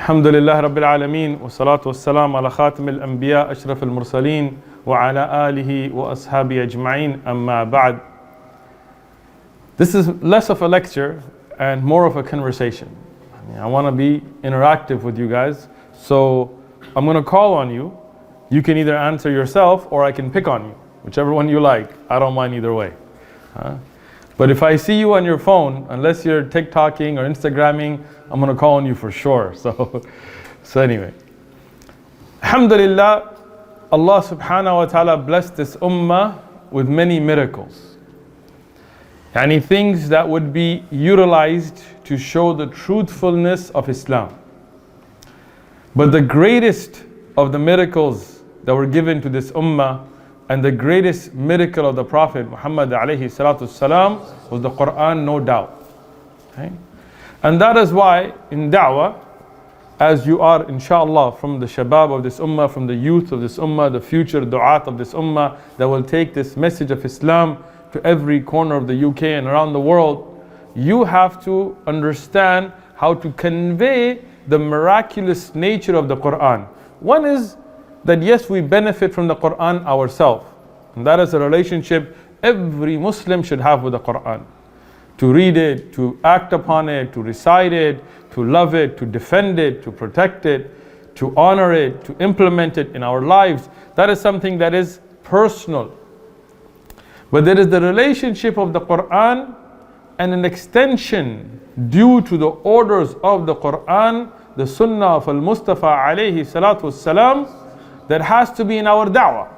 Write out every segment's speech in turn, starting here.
الحمد لله رب العالمين والصلاة والسلام على خاتم الأنبياء أشرف المرسلين وعلى آله وأصحابه أجمعين أما بعد. This is less of a lecture and more of a conversation. I want to be interactive with you guys, so I'm going to call on you. You can either answer yourself or I can pick on you, whichever one you like. I don't mind either way. But if I see you on your phone, unless you're TikToking or Instagramming, I'm going to call on you for sure. So anyway, alhamdulillah, Allah subhanahu wa ta'ala blessed this ummah with many miracles. Yani things that would be utilized to show the truthfulness of Islam. But the greatest of the miracles that were given to this ummah, and the greatest miracle of the Prophet Muhammad alayhi salatu salam, was the Qur'an, no doubt. Okay? And that is why in Dawah, as you are inshallah from the shabab of this ummah, from the youth of this ummah, the future du'at of this ummah that will take this message of Islam to every corner of the UK and around the world, you have to understand how to convey the miraculous nature of the Qur'an. One is that yes, we benefit from the Qur'an ourselves, and that is a relationship every Muslim should have with the Qur'an. To read it, to act upon it, to recite it, to love it, to defend it, to protect it, to honor it, to implement it in our lives. That is something that is personal. But there is the relationship of the Qur'an and an extension due to the orders of the Qur'an, the Sunnah of Al-Mustafa alayhi salatu wassalam, that has to be in our da'wah.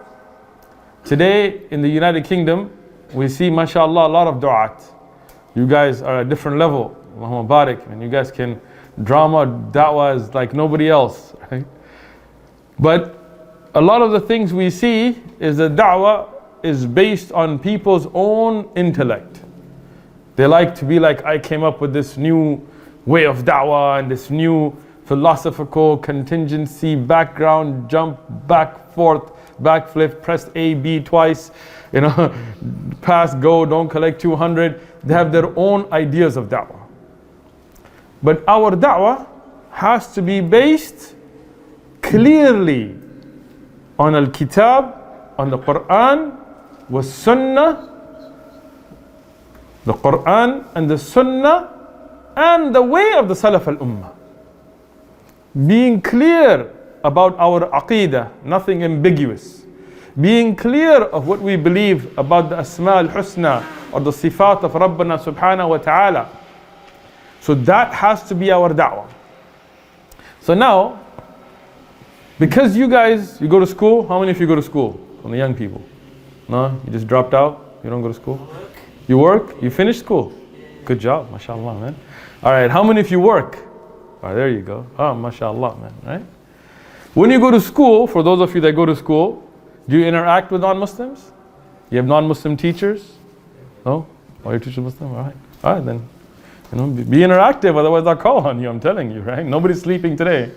Today in the United Kingdom, we see mashallah a lot of du'at. You guys are at a different level. Muhammad Barak, and you guys can drama da'wah is like nobody else. Right? But a lot of the things we see is that da'wah is based on people's own intellect. They like to be like, I came up with this new way of da'wah and this new philosophical contingency, background, jump, back, forth, backflip, press A, B twice, pass, go, don't collect 200. They have their own ideas of da'wah. But our da'wah has to be based clearly on al-kitab, on the Qur'an, was sunnah, the Qur'an and the sunnah, and the way of the Salaf al-Ummah. Being clear about our aqeedah, nothing ambiguous. Being clear of what we believe about the Asma al-Husna or the Sifat of Rabbana subhanahu wa ta'ala. So that has to be our da'wah. So now, because you guys, you go to school, how many of you go to school? From the young people? No? You just dropped out? You don't go to school? You work? You finish school? Good job, mashallah, man. Alright, how many of you work? Oh, there you go. Oh, mashallah, man, right? When you go to school, for those of you that go to school, do you interact with non-Muslims? You have non-Muslim teachers? No? All your teachers Muslim? Alright. Alright then. Be interactive, otherwise I'll call on you, I'm telling you, right? Nobody's sleeping today.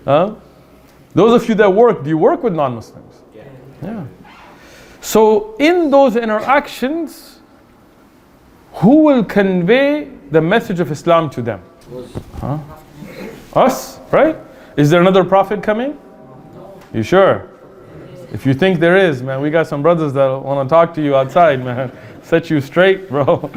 Those of you that work, do you work with non-Muslims? Yeah. So in those interactions, who will convey the message of Islam to them? Us, right? Is there another prophet coming? You sure? If you think there is, man, we got some brothers that want to talk to you outside, man. Set you straight, bro.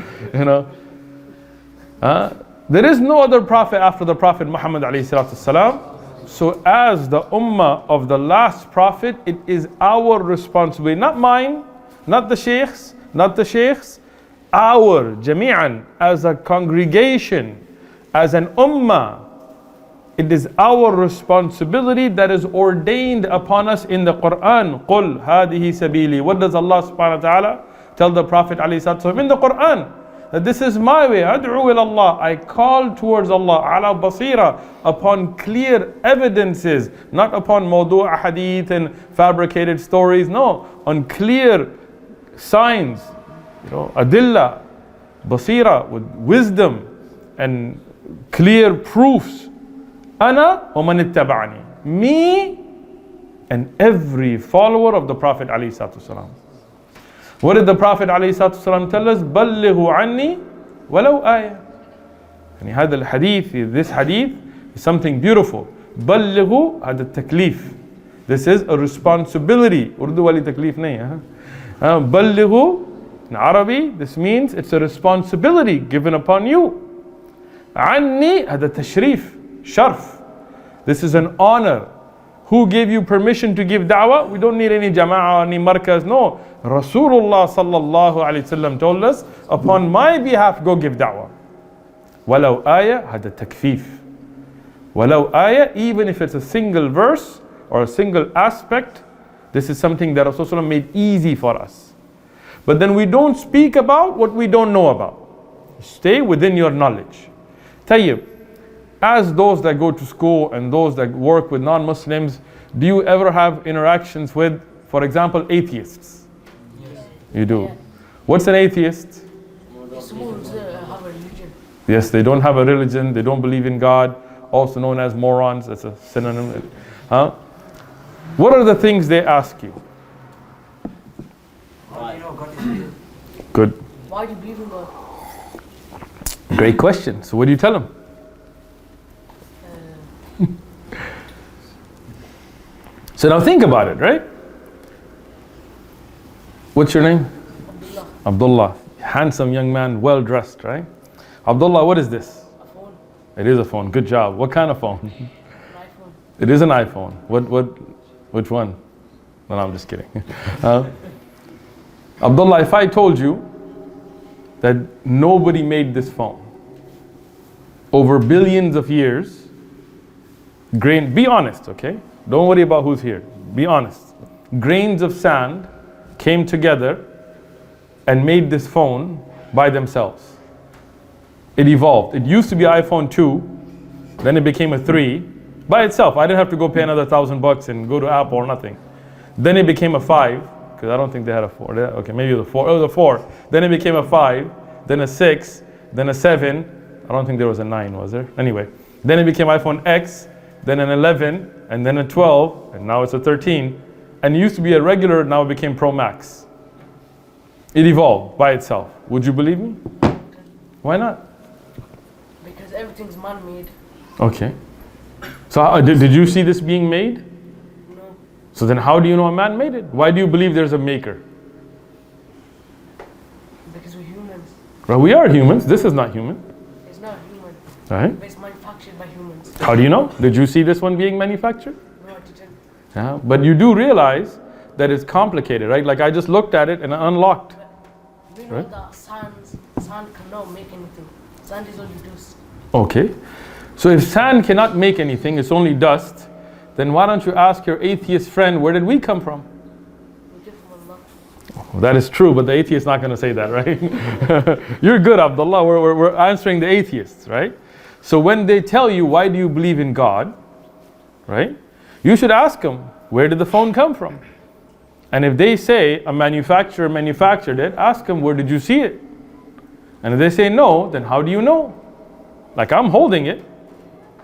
There is no other prophet after the Prophet Muhammad alayhi salatu salam. So as the ummah of the last prophet, it is our responsibility, not mine, not the sheikhs, our jami'an, as a congregation, as an ummah, it is our responsibility that is ordained upon us in the Qur'an. قُلْ هَذِهِ سَبِيلِي. What does Allah subhanahu wa ta'ala tell the Prophet ﷺ in the Qur'an? That this is my way. أَدْعُو إِلَى اللَّهِ. I call towards Allah. عَلَى بَصِيرًا. Upon clear evidences. Not upon mawdu' hadith and fabricated stories. No. On clear signs. Adillah. Basira. With wisdom and clear proofs. Ana wa man ittaba'ani. Me and every follower of the Prophet ﷺ. What did the Prophet ﷺ tell us? بَلِّغُوا عَنِّي وَلَوْ آيَةً. And he had the hadith, this hadith something beautiful. بلغوا هذا التكليف. This is a responsibility. Urdu wali taklif nahi hai. بلغوا in Arabic, this means it's a responsibility given upon you. عني هذا تشريف, sharf. This is an honor. Who gave you permission to give da'wah? We don't need any jama'ah, any markaz. No. Rasulullah sallallahu alayhi wasallam told us, upon my behalf, go give da'wah. Walau ayah, hada takfif. Walau ayah, even if it's a single verse or a single aspect, this is something that Rasulullah made easy for us. But then we don't speak about what we don't know about. Stay within your knowledge. Tayyib. As those that go to school and those that work with non-Muslims, do you ever have interactions with, for example, atheists? Yes. You do. Yeah. What's an atheist? Muslims have a religion. Yes, they don't have a religion, they don't believe in God, also known as morons, that's a synonym. What are the things they ask you? How do you know God is real? Good. Why do you believe in God? Great question. So what do you tell them? So now think about it, right? What's your name? Abdullah. Abdullah. Handsome young man, well dressed, right? Abdullah, what is this? A phone. It is a phone. Good job. What kind of phone? An iPhone. It is an iPhone. Which one? No, I'm just kidding. Abdullah, if I told you that nobody made this phone over billions of years, be honest, okay? Don't worry about who's here. Be honest. Grains of sand came together and made this phone by themselves. It evolved. It used to be iPhone 2, then it became a 3 by itself. I didn't have to go pay another $1,000 and go to Apple or nothing. Then it became a 5, because I don't think they had a 4. Okay, maybe it was a 4. It was a 4. Then it became a 5, then a 6, then a 7. I don't think there was a 9, was there? Anyway, then it became iPhone X, then an 11, and then a 12, and now it's a 13. And it used to be a regular, now it became Pro Max. It evolved by itself. Would you believe me? Why not? Because everything's man-made. Okay. So did you see this being made? No. So then how do you know a man made it? Why do you believe there's a maker? Because we're humans. Well, we are humans. This is not human. It's not human. Right? But it's manufactured by humans. How do you know? Did you see this one being manufactured? No, I didn't. Yeah. But you do realize that it's complicated, right? Like I just looked at it and I unlocked. We know Right. that sand cannot make anything. Sand is only dust. Okay. So if sand cannot make anything, it's only dust, then why don't you ask your atheist friend, where did we come from? We get from Allah. Well, that is true, but the atheist is not going to say that, right? You're good, Abdullah. We're answering the atheists, right? So when they tell you, why do you believe in God, right? You should ask them, where did the phone come from? And if they say a manufacturer manufactured it, ask them, where did you see it? And if they say no, then how do you know? Like I'm holding it.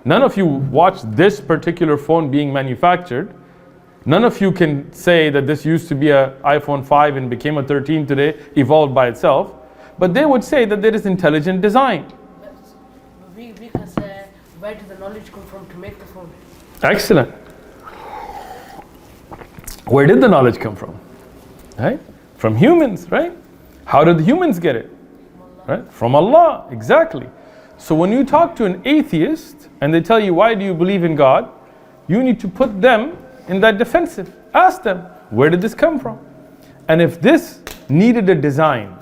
None of you watched this particular phone being manufactured. None of you can say that this used to be an iPhone 5 and became a 13 today, evolved by itself. But they would say that there is intelligent design. But we can say, where did the knowledge come from to make the phone? Excellent. Where did the knowledge come from? Right? From humans, right? How did the humans get it? Right? From Allah, exactly. So when you talk to an atheist and they tell you, why do you believe in God? You need to put them in that defensive. Ask them, where did this come from? And if this needed a design,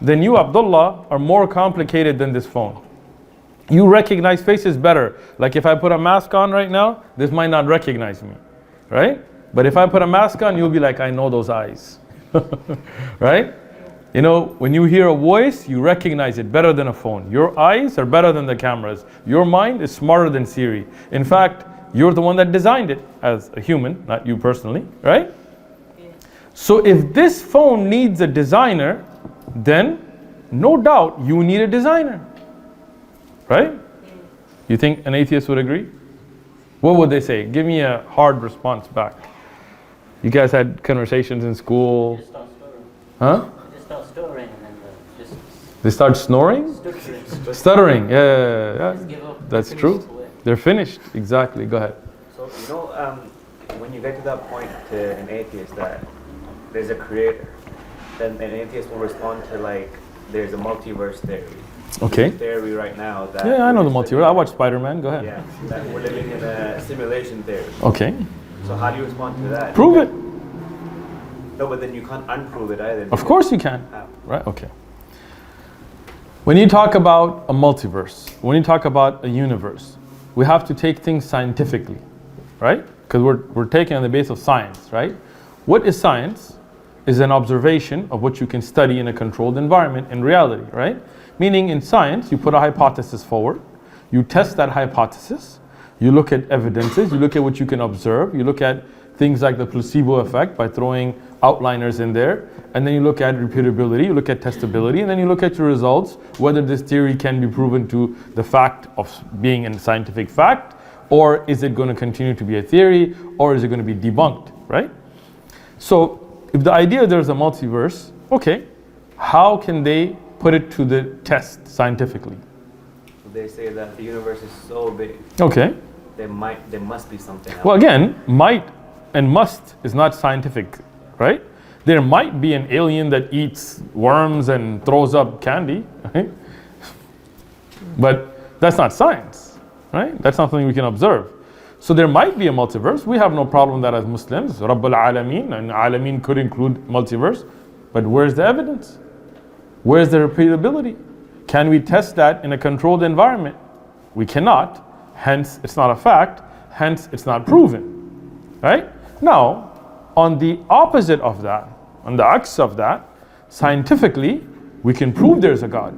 then you, Abdullah, are more complicated than this phone. You recognize faces better. Like if I put a mask on right now, this might not recognize me, right? But if I put a mask on, you'll be like, I know those eyes, right? You know, when you hear a voice, you recognize it better than a phone. Your eyes are better than the cameras. Your mind is smarter than Siri. In fact, you're the one that designed it as a human, not you personally, right? Yeah. So if this phone needs a designer, then no doubt you need a designer, right? You think an atheist would agree? What would they say? Give me a hard response back. You guys had conversations in school. Just start stuttering. Huh? Just start stuttering and then just They start snoring? stuttering. Stuttering, yeah. Just give up. That's Finish true. the way. They're finished. Exactly. Go ahead. So, when you get to that point to an atheist that there's a creator, then an atheist will respond to like, there's a multiverse theory. Okay. Theory right now that... Yeah, I know the multiverse. I watched Spider-Man. Go ahead. Yeah, that we're living in a simulation theory. Okay. So how do you respond to that? Prove it. No, but then you can't unprove it either. Of course you can. How? Right, okay. When you talk about a multiverse, when you talk about a universe, we have to take things scientifically, right? Because we're taking on the base of science, right? What is science? Is an observation of what you can study in a controlled environment in reality, right? Meaning in science, you put a hypothesis forward, you test that hypothesis, you look at evidences, you look at what you can observe, you look at things like the placebo effect by throwing outliners in there, and then you look at repeatability, you look at testability, and then you look at your results, whether this theory can be proven to the fact of being a scientific fact, or is it going to continue to be a theory, or is it going to be debunked, right? So if the idea there's a multiverse, okay, how can they put it to the test scientifically? They say that the universe is so big. Okay. There must be something else. Well, again, might and must is not scientific, right? There might be an alien that eats worms and throws up candy, right? But that's not science, right? That's not something we can observe. So there might be a multiverse. We have no problem with that as Muslims. Rabbul Alameen, and Alameen could include multiverse. But where's the evidence? Where's the repeatability? Can we test that in a controlled environment? We cannot. Hence, it's not a fact. Hence, it's not proven. Right? Now, on the opposite of that, on the aks of that, scientifically, we can prove there's a God.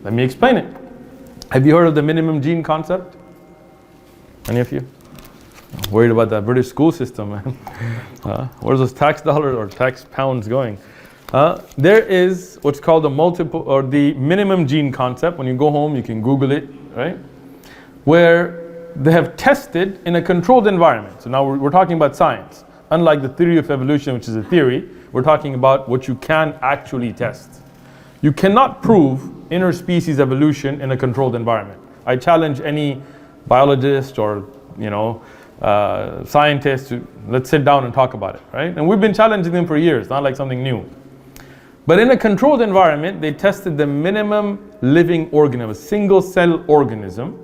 Let me explain it. Have you heard of the minimum gene concept? Any of you? I'm worried about that British school system, man. Where's those tax dollars or tax pounds going? There is what's called the minimum gene concept. When you go home, you can Google it, right? Where they have tested in a controlled environment. So now we're talking about science. Unlike the theory of evolution, which is a theory, we're talking about what you can actually test. You cannot prove interspecies evolution in a controlled environment. I challenge any biologist or scientist to let's sit down and talk about it, right? And we've been challenging them for years, not like something new. But in a controlled environment, they tested the minimum living organism, a single cell organism,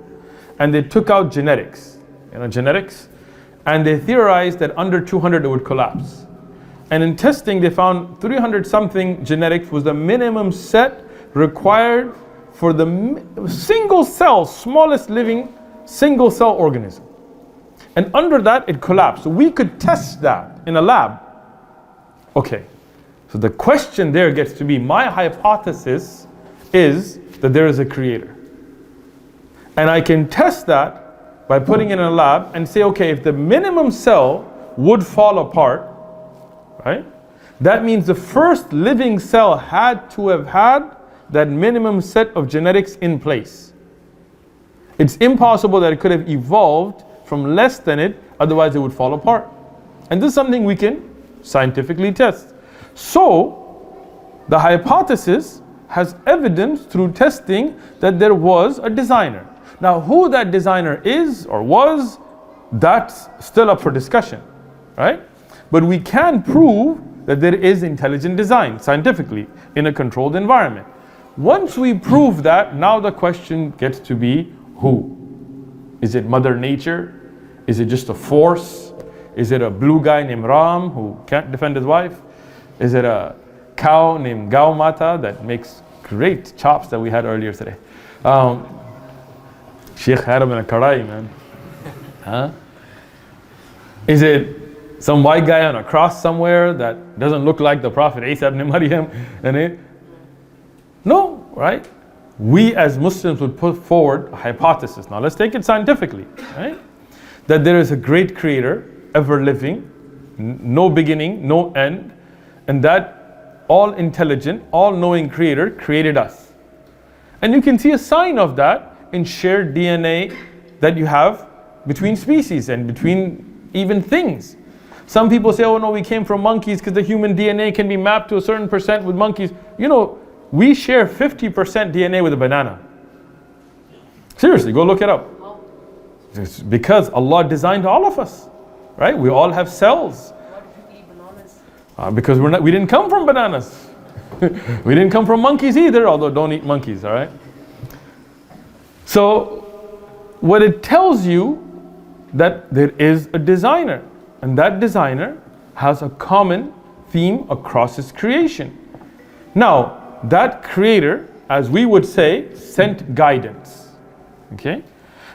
and they took out genetics, and they theorized that under 200 it would collapse. And in testing, they found 300 something genetics was the minimum set required for the single cell, smallest living single cell organism. And under that, it collapsed. So we could test that in a lab. Okay, so the question there gets to be, my hypothesis is that there is a creator. And I can test that by putting it in a lab and say, okay, if the minimum cell would fall apart, right? That means the first living cell had to have had that minimum set of genetics in place. It's impossible that it could have evolved from less than it, otherwise it would fall apart. And this is something we can scientifically test. So, the hypothesis has evidence through testing that there was a designer. Now, who that designer is or was, that's still up for discussion, right? But we can prove that there is intelligent design scientifically in a controlled environment. Once we prove that, now the question gets to be who? Is it Mother Nature? Is it just a force? Is it a blue guy named Ram who can't defend his wife? Is it a cow named Gau Mata that makes great chops that we had earlier today? Sheikh had him in a karai, man. Huh? Is it some white guy on a cross somewhere that doesn't look like the Prophet Isa ibn Maryam? No, right? We as Muslims would put forward a hypothesis. Now let's take it scientifically, right? That there is a great creator, ever living, no beginning, no end, and that all intelligent, all knowing creator created us. And you can see a sign of that in shared DNA that you have between species and between even things. Some people say, oh no, we came from monkeys because the human DNA can be mapped to a certain percent with monkeys. We share 50% DNA with a banana. Seriously, go look it up. It's because Allah designed all of us, right? We all have cells. Why do people eat bananas? Because we didn't come from bananas. We didn't come from monkeys either, although don't eat monkeys, all right? So, what it tells you that there is a designer, and that designer has a common theme across his creation. Now, that creator, as we would say, sent guidance, okay?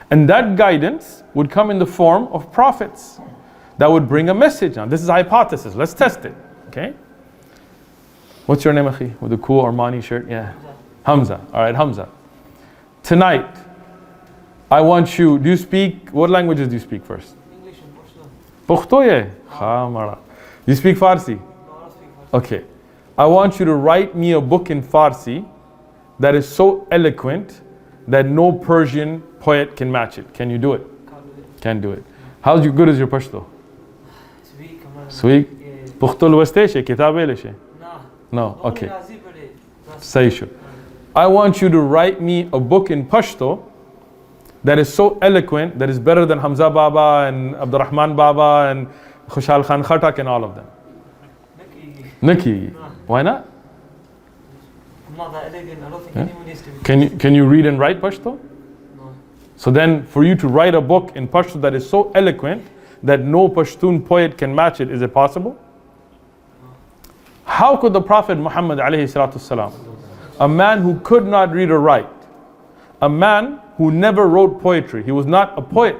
And that guidance would come in the form of prophets that would bring a message. Now, this is a hypothesis. Let's test it, okay? What's your name, Akhi? With the cool Armani shirt? Yeah. Hamza. All right, Hamza. Tonight, I want you, do you speak, what languages do you speak first? English and Pashto. Pukhto ye? Ha mara. You speak Farsi? No, I don't speak Farsi. Okay. I want you to write me a book in Farsi that is so eloquent that no Persian poet can match it. Can you do it? Can't do it. Can't do it. How good is your Pashto? It's weak. Sweet? Pukhto lweste she, kitabe le she? Nah. No, okay. Razi pade. Say sure. I want you to write me a book in Pashto that is so eloquent, that is better than Hamza Baba and Abdurrahman Baba and Khushal Khan Khatak and all of them. Nikki. Why not? I'm not that elegant. I don't think anyone needs to be. Can you read and write Pashto? No. So then for you to write a book in Pashto that is so eloquent that no Pashtun poet can match it, is it possible? How could the Prophet Muhammad alayhi salatu wasalam, a man who could not read or write, a man who never wrote poetry, he was not a poet.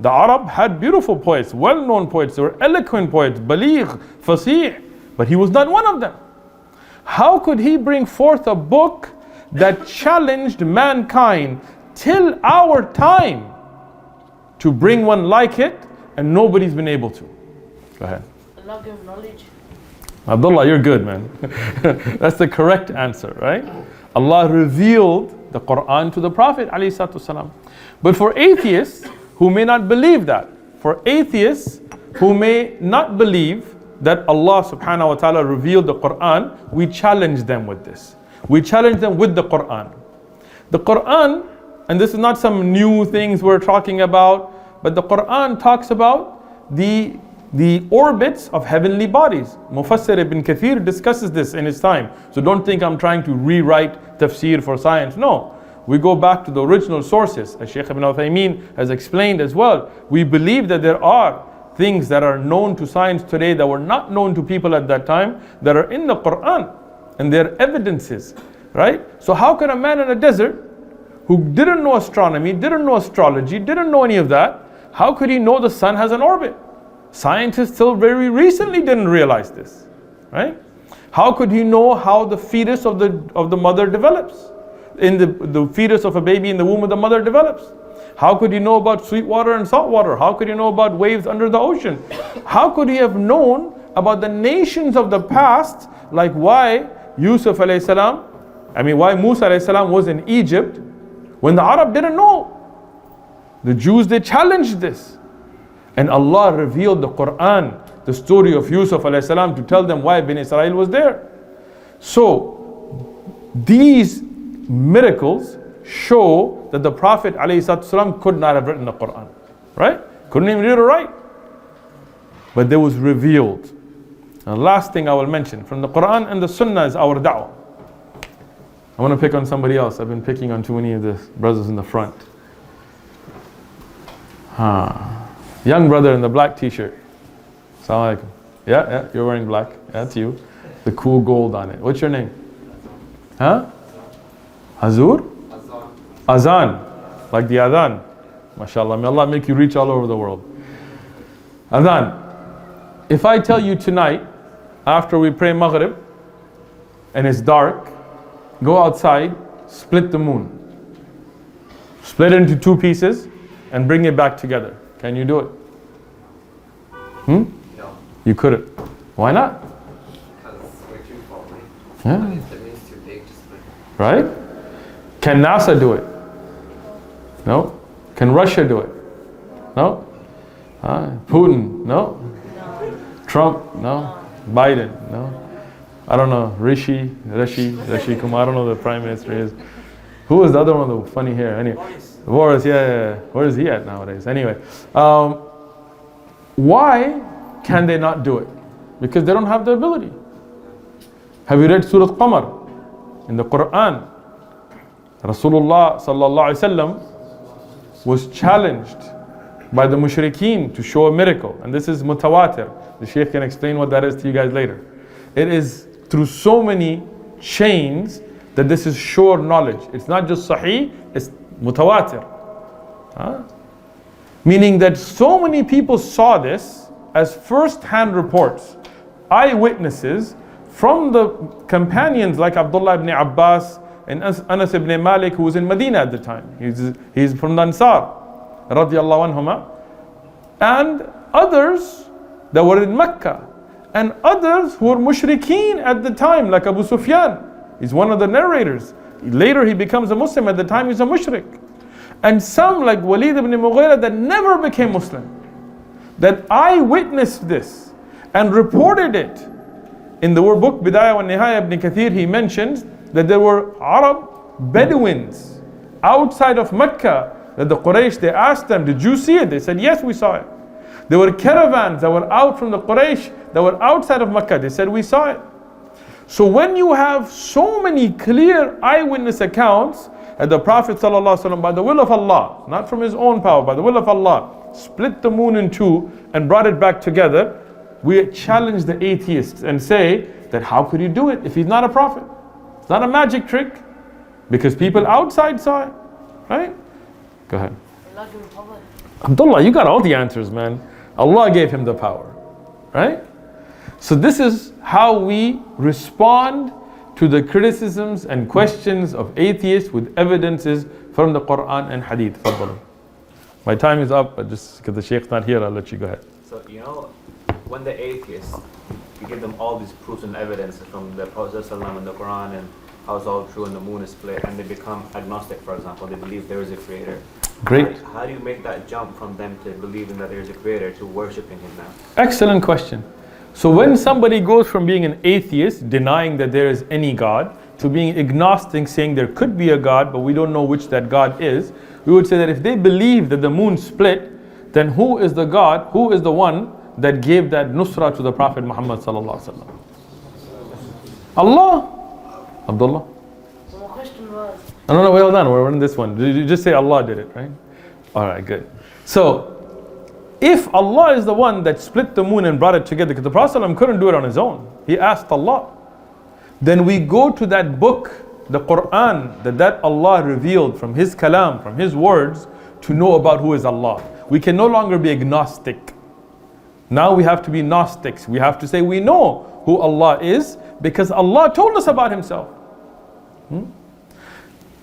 The Arab had beautiful poets, well-known poets, they were eloquent poets, baligh, fasih, but he was not one of them. How could he bring forth a book that challenged mankind till our time to bring one like it, and nobody's been able to? Go ahead. Allah gave knowledge. Abdullah, you're good, man. That's the correct answer, right? Allah revealed the Qur'an to the Prophet ﷺ. But for atheists who may not believe that, for atheists who may not believe that Allah subhanahu wa ta'ala revealed the Qur'an, we challenge them with this. We challenge them with the Qur'an. The Qur'an, and this is not some new things we're talking about, but the Qur'an talks about the orbits of heavenly bodies. Mufassir ibn Kathir discusses this in his time. So don't think I'm trying to rewrite tafsir for science. No. We go back to the original sources. As Shaykh ibn Uthaymeen has explained as well. We believe that there are things that are known to science today that were not known to people at that time, that are in the Qur'an. And they're evidences. Right? So how can a man in a desert who didn't know astronomy, didn't know astrology, didn't know any of that, how could he know the sun has an orbit? Scientists till very recently didn't realize this, right? How could he know how the fetus of the mother develops? In the fetus of a baby in the womb of the mother develops. How could he know about sweet water and salt water? How could he know about waves under the ocean? How could he have known about the nations of the past, like why Yusuf alayhi salam, why Musa alayhi salam was in Egypt when the Arab didn't know? The Jews, they challenged this. And Allah revealed the Qur'an, the story of Yusuf alayhi salam, to tell them why Ben Israel was there. So, these miracles show that the Prophet ﷺ could not have written the Qur'an. Right? Couldn't even read or write. But there was revealed. And the last thing I will mention, from the Qur'an and the Sunnah is our da'wah. I want to pick on somebody else. I've been picking on too many of the brothers in the front. Young brother in the black t-shirt. Assalamu alaikum. Yeah, you're wearing black. That's you. The cool gold on it. What's your name? Huh? Hazur? Azan. Like the adhan. MashaAllah. May Allah make you reach all over the world. Adhan. If I tell you tonight, after we pray Maghrib, and it's dark, go outside, split the moon. Split it into two pieces, and bring it back together. Can you do it? No. You couldn't. Why not? Because we're too faulty. Yeah. If the moon's too big, just put it. Right? Can NASA do it? No. Can Russia do it? No. Putin? No. Trump? No. Biden? No. I don't know. Rishi Kumar. I don't know who the prime minister is. Who was the other one with the funny hair? Anyway. Boris, yeah. Where is he at nowadays? Anyway, why can they not do it? Because they don't have the ability. Have you read Surah Qamar in the Qur'an? Rasulullah sallallahu alaihi wasallam was challenged by the mushrikeen to show a miracle, and this is mutawatir. The Shaykh can explain what that is to you guys later. It is through so many chains that this is sure knowledge. It's not just sahih, it's mutawatir. Meaning that so many people saw this as first-hand reports, eyewitnesses from the companions like Abdullah ibn Abbas and Anas ibn Malik, who was in Medina at the time. He's from the Ansar, radiyallahu anhuma, and others that were in Mecca, and others who were mushrikeen at the time, like Abu Sufyan. He's one of the narrators. Later he becomes a Muslim. At the time he's a mushrik. And some like Walid ibn Mughira that never became Muslim, that eyewitnessed this and reported it. In the book Bidayah wa Nihaya, Ibn Kathir, he mentions that there were Arab Bedouins outside of Mecca, that the Quraysh, they asked them, did you see it? They said, yes, we saw it. There were caravans that were out from the Quraysh that were outside of Mecca. They said, we saw it. So when you have so many clear eyewitness accounts that the Prophet ﷺ, by the will of Allah, not from his own power, by the will of Allah, split the moon in two and brought it back together, we challenge the atheists and say that how could you do it if he's not a prophet? It's not a magic trick, because people outside saw it, right? Go ahead. Allah give him power. Abdullah, you got all the answers, man. Allah gave him the power, right? So this is how we respond to the criticisms and questions of atheists with evidences from the Qur'an and Hadith. Fadl. My time is up, but just because the Shaykh's not here, I'll let you go ahead. So, when the atheists, you give them all these proofs and evidence from the Prophet ﷺ and the Quran and how it's all true and the moon is split, and they become agnostic, for example, they believe there is a creator. Great. How do you make that jump from them to believing that there is a creator to worshipping him now? Excellent question. So when somebody goes from being an atheist, denying that there is any God, to being agnostic, saying there could be a God, but we don't know which that God is, we would say that if they believe that the moon split, then who is the God, who is the one that gave that nusra to the Prophet Muhammad sallallahu alaihi wasallam? Allah. Abdullah? So my question was... No, well done. We're in this one. You just say Allah did it, right? Alright, good. So, if Allah is the one that split the moon and brought it together, because the Prophet ﷺ couldn't do it on his own, he asked Allah, then we go to that book, the Qur'an, that Allah revealed from his kalam, from his words, to know about who is Allah. We can no longer be agnostic. Now we have to be Gnostics. We have to say we know who Allah is because Allah told us about himself.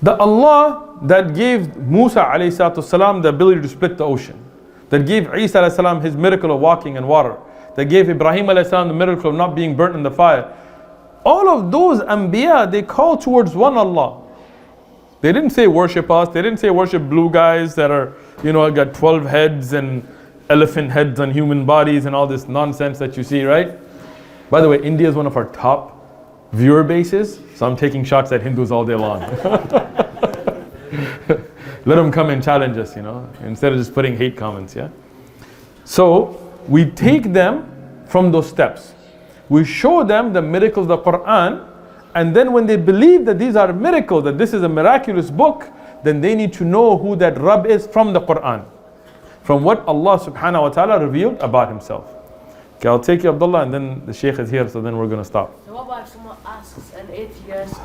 The Allah that gave Musa ﷺ the ability to split the ocean, that gave Isa ﷺ his miracle of walking in water, that gave Ibrahim ﷺ the miracle of not being burnt in the fire. All of those Anbiya, they call towards one Allah. They didn't say worship us, they didn't say worship blue guys that are, got 12 heads and elephant heads on human bodies and all this nonsense that you see, right? By the way, India is one of our top viewer bases, so I'm taking shots at Hindus all day long. Let them come and challenge us, instead of just putting hate comments, yeah? So, we take them from those steps. We show them the miracles of the Qur'an, and then when they believe that these are miracles, that this is a miraculous book, then they need to know who that Rabb is from the Qur'an, from what Allah subhanahu wa ta'ala revealed about himself. Okay, I'll take you Abdullah, and then the Shaykh is here, so then we're going to stop. So what about if someone asks an atheist,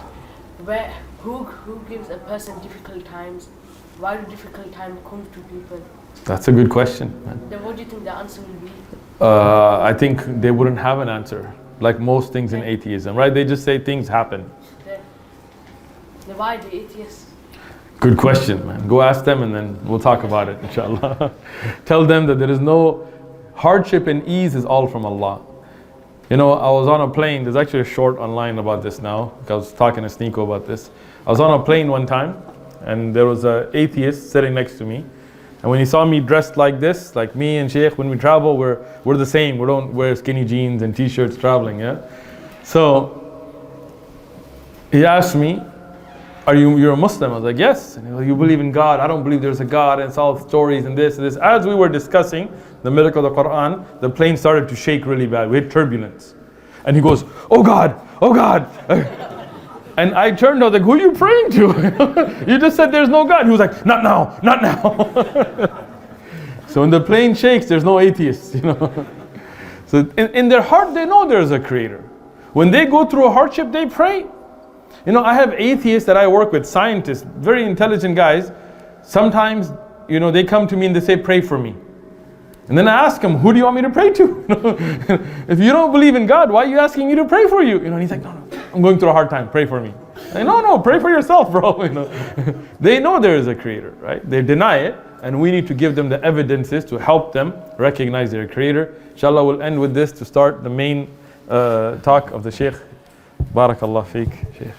who gives a person difficult times? Why do difficult times come to people? That's a good question, man. Then what do you think the answer will be? I think they wouldn't have an answer, like most things in atheism, right? They just say things happen. Then why the atheists? Good question, man. Go ask them and then we'll talk about it, inshallah. Tell them that there is no hardship and ease, is all from Allah. I was on a plane. There's actually a short online about this now. I was talking to Sneeko about this. I was on a plane one time and there was an atheist sitting next to me. And when he saw me dressed like this, like me and Sheikh, when we travel, we're the same. We don't wear skinny jeans and t-shirts traveling, yeah? So he asked me, you're a Muslim? I was like, yes. And he was like, you believe in God? I don't believe there's a God, and it's all stories and this and this. As we were discussing the miracle of the Qur'an, the plane started to shake really bad. We had turbulence. And he goes, oh God, oh God. And I turned, I was like, who are you praying to? You just said there's no God. He was like, not now, not now. So when the plane shakes, there's no atheists, you know. So in their heart, they know there's a creator. When they go through a hardship, they pray. You know, I have atheists that I work with, scientists, very intelligent guys. Sometimes, you know, they come to me and they say, pray for me. And then I ask them, who do you want me to pray to? If you don't believe in God, why are you asking me to pray for you? You know, and he's like, no, I'm going through a hard time, pray for me. I no, pray for yourself, bro. You know, they know there is a creator, right? They deny it, and we need to give them the evidences to help them recognize their creator. Inshallah, we'll end with this to start the main talk of the Shaykh. Barakallah feek, Shaykh.